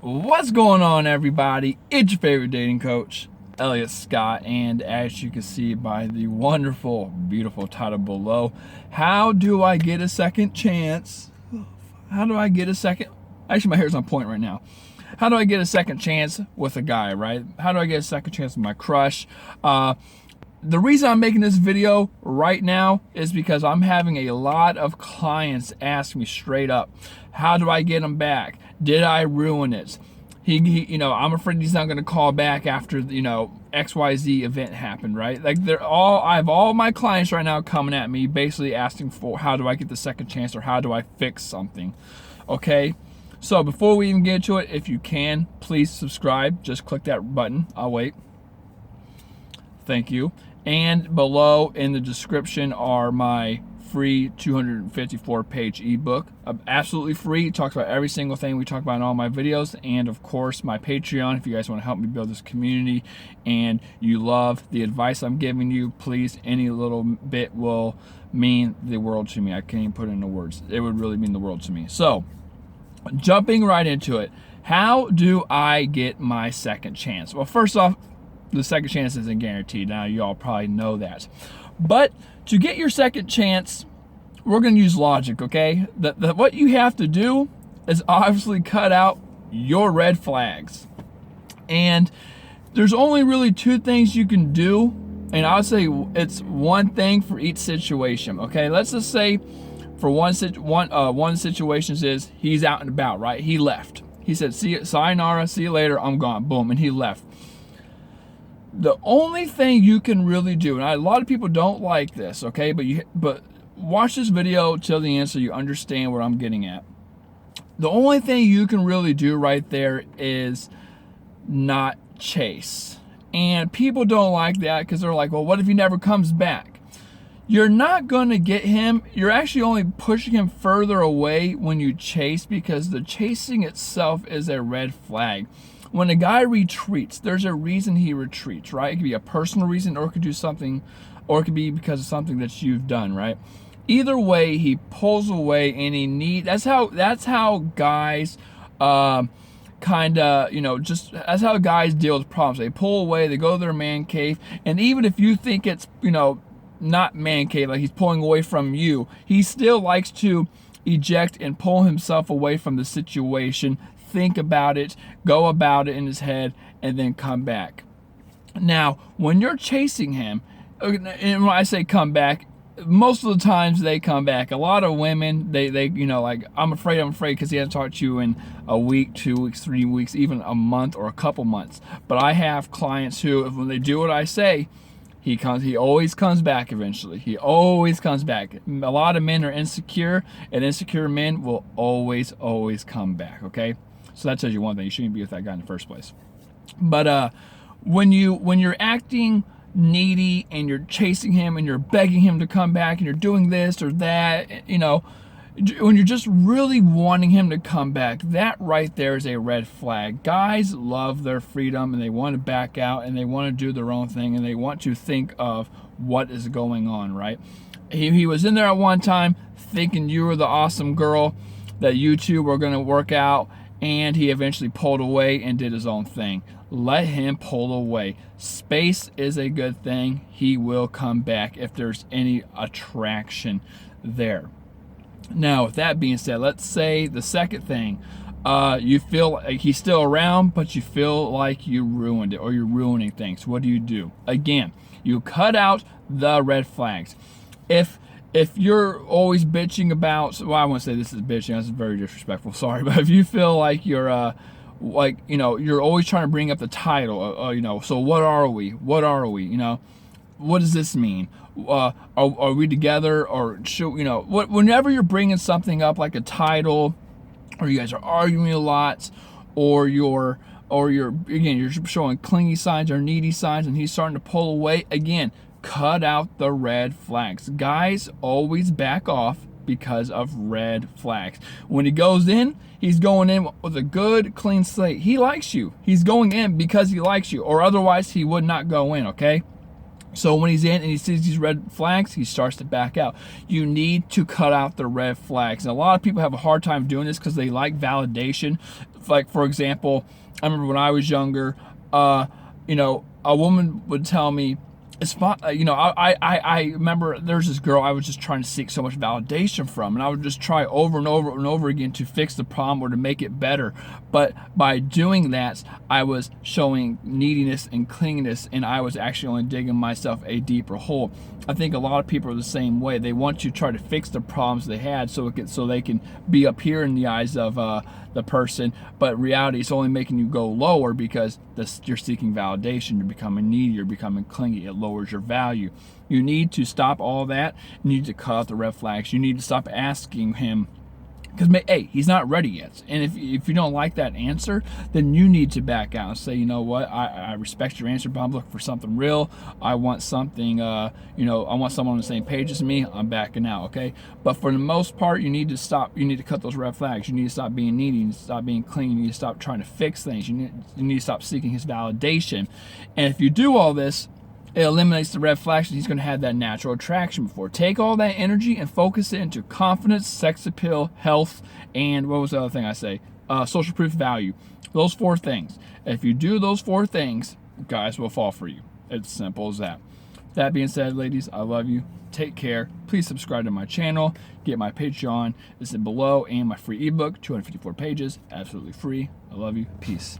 What's going on, everybody? It's your favorite dating coach, Elliot Scott, and as you can see by the wonderful, beautiful title below, how do I get a second chance? How do I get a second? Actually, my hair's on point right now. How do I get a second chance with a guy, right? How do I get a second chance with my crush? The reason I'm making this video right now is because I'm having a lot of clients ask me straight up, how do I get them back? Did I ruin it? I'm afraid he's not going to call back after, XYZ event happened, right? Like I have all my clients right now coming at me basically asking for how do I get the second chance or how do I fix something, okay? So before we even get to it, if you can, please subscribe. Just click that button. I'll wait. Thank you. And below in the description are my free 254-page ebook. Absolutely free. It talks about every single thing we talk about in all my videos. And of course, my Patreon, if you guys want to help me build this community and you love the advice I'm giving you, please, any little bit will mean the world to me. I can't even put it into words. It would really mean the world to me. So, jumping right into it, how do I get my second chance? Well, first off, the second chance isn't guaranteed. Now, you all probably know that. But to get your second chance, we're going to use logic, okay? What you have to do is obviously cut out your red flags. And there's only really two things you can do. And I would say it's one thing for each situation, okay? Let's just say for one situation is he's out and about, right? He left. He said, sayonara, see you later, I'm gone. Boom, and he left. The only thing you can really do, and a lot of people don't like this, okay, but watch this video till the end so you understand what I'm getting at. The only thing you can really do right there is not chase. And people don't like that because they're like, well, what if he never comes back? You're not going to get him. You're actually only pushing him further away when you chase, because the chasing itself is a red flag. When a guy retreats, there's a reason he retreats, right? It could be a personal reason, or it could do something, or it could be because of something that you've done, right? Either way, he pulls away, and that's how guys that's how guys deal with problems. They pull away, they go to their man cave, and even if you think it's, not man cave, like he's pulling away from you, he still likes to eject and pull himself away from the situation, think about it, go about it in his head, and then come back. Now, when you're chasing him, and when I say come back, most of the times they come back. A lot of women, they like, I'm afraid because he hasn't talked to you in a week, 2 weeks, 3 weeks, even a month or a couple months. But I have clients who, when they do what I say, he always comes back eventually. He always comes back. A lot of men are insecure, and insecure men will always come back, okay? So that tells you one thing: you shouldn't be with that guy in the first place. But when you're acting needy and you're chasing him and you're begging him to come back and you're doing this or that, when you're just really wanting him to come back, that right there is a red flag. Guys love their freedom and they want to back out and they want to do their own thing and they want to think of what is going on, right? He was in there at one time thinking you were the awesome girl, that you two were going to work out, and he eventually pulled away and did his own thing. Let him pull away. Space is a good thing. He will come back if there's any attraction there. Now, with that being said, let's say the second thing, you feel like he's still around, but you feel like you ruined it or you're ruining things. What do? Again, you cut out the red flags. If you're always bitching about, well, I won't say this is bitching, that's very disrespectful, sorry, but if you feel like you're you're always trying to bring up the title, so what are we? What does this mean? Are we together, or should, whenever you're bringing something up like a title, or you guys are arguing a lot, or you're showing clingy signs or needy signs and he's starting to pull away, again, cut out the red flags. Guys always back off because of red flags. When he goes in, he's going in with a good, clean slate. He likes you. He's going in because he likes you, or otherwise he would not go in, okay? So when he's in and he sees these red flags, he starts to back out. You need to cut out the red flags. And a lot of people have a hard time doing this because they like validation. Like, for example, I remember when I was younger, you know, a woman would tell me, it's fine. You know, I remember there's this girl I was just trying to seek so much validation from, and I would just try over and over and over again to fix the problem or to make it better. But by doing that, I was showing neediness and clinginess, and I was actually only digging myself a deeper hole. I think a lot of people are the same way. They want to try to fix the problems they had so they can be up here in the eyes of the person, but reality is only making you go lower because you're seeking validation. You're becoming needy. You're becoming clingy. It lowers your value. You need to stop all that. You need to cut out the red flags. You need to stop asking him, because, hey, he's not ready yet. And if you don't like that answer, then you need to back out and say, you know what, I respect your answer, but I'm looking for something real. I want something, you know, I want someone on the same page as me. I'm backing out, okay? But for the most part, you need to stop. You need to cut those red flags. You need to stop being needy. You need to stop being clingy. You need to stop trying to fix things. You need to stop seeking his validation. And if you do all this, it eliminates the red flags, and he's going to have that natural attraction before. Take all that energy and focus it into confidence, sex appeal, health, and what was the other thing I say? Social proof, value. Those 4 things. If you do those 4 things, guys will fall for you. It's simple as that. That being said, ladies, I love you. Take care. Please subscribe to my channel. Get my Patreon. It's in below, and my free ebook, 254 pages, absolutely free. I love you. Peace.